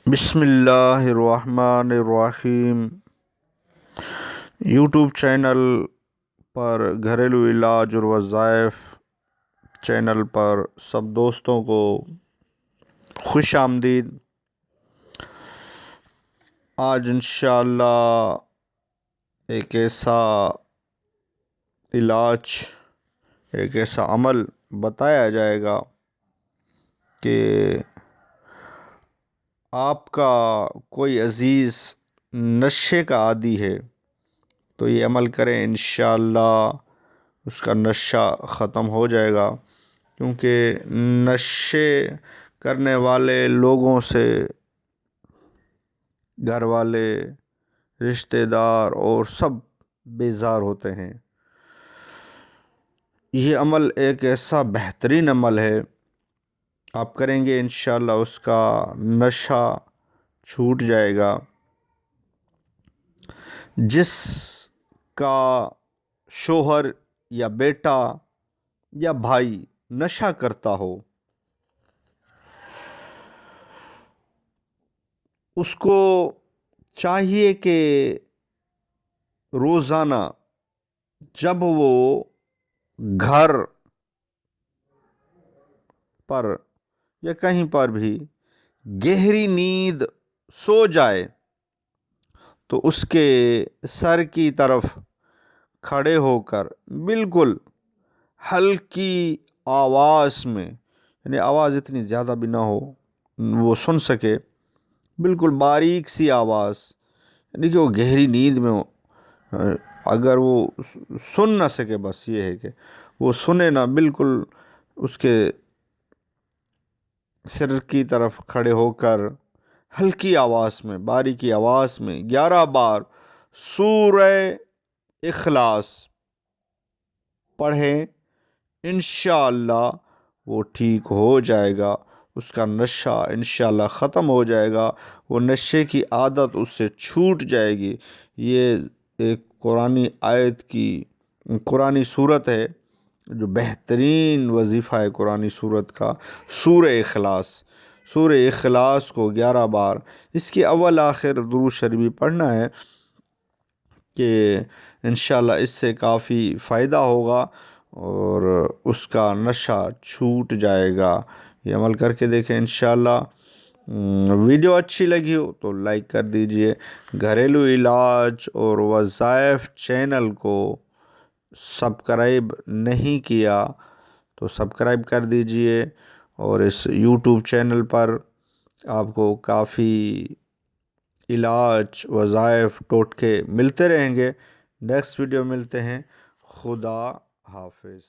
بسم اللہ الرحمن الرحیم۔ یوٹیوب چینل پر گھریلو علاج اور وظائف چینل پر سب دوستوں کو خوش آمدید۔ آج انشاءاللہ ایک ایسا علاج، ایک ایسا عمل بتایا جائے گا کہ آپ کا کوئی عزیز نشے کا عادی ہے تو یہ عمل کریں، انشاءاللہ اس کا نشہ ختم ہو جائے گا، کیونکہ نشے کرنے والے لوگوں سے گھر والے، رشتہ دار اور سب بیزار ہوتے ہیں۔ یہ عمل ایک ایسا بہترین عمل ہے، آپ کریں گے انشاءاللہ اس کا نشہ چھوٹ جائے گا۔ جس کا شوہر یا بیٹا یا بھائی نشہ کرتا ہو، اس کو چاہیے کہ روزانہ جب وہ گھر پر یا کہیں پر بھی گہری نیند سو جائے تو اس کے سر کی طرف کھڑے ہو کر بالکل ہلکی آواز میں، یعنی آواز اتنی زیادہ بھی نہ ہو وہ سن سکے، بالکل باریک سی آواز، یعنی کہ وہ گہری نیند میں ہو، اگر وہ سن نہ سکے، بس یہ ہے کہ وہ سنے نہ، بالکل اس کے سر کی طرف کھڑے ہو کر ہلکی آواز میں، باریکی آواز میں 11 بار سورہ اخلاص پڑھیں، انشاءاللہ وہ ٹھیک ہو جائے گا، اس کا نشہ انشاءاللہ ختم ہو جائے گا، وہ نشے کی عادت اس سے چھوٹ جائے گی۔ یہ ایک قرآنی آیت کی قرآنی صورت ہے، جو بہترین وظیفہ ہے قرآنی صورت کا، سورہ اخلاص۔ سورہ اخلاص کو 11 بار، اس کی اول آخر درود شریف پڑھنا ہے کہ انشاءاللہ اس سے کافی فائدہ ہوگا اور اس کا نشہ چھوٹ جائے گا۔ یہ عمل کر کے دیکھیں انشاءاللہ۔ ویڈیو اچھی لگی ہو تو لائک کر دیجئے۔ گھریلو علاج اور وظائف چینل کو سبسکرائب نہیں کیا تو سبسکرائب کر دیجئے، اور اس یوٹیوب چینل پر آپ کو کافی علاج، وظائف، ٹوٹکے ملتے رہیں گے۔ نیکسٹ ویڈیو ملتے ہیں۔ خدا حافظ۔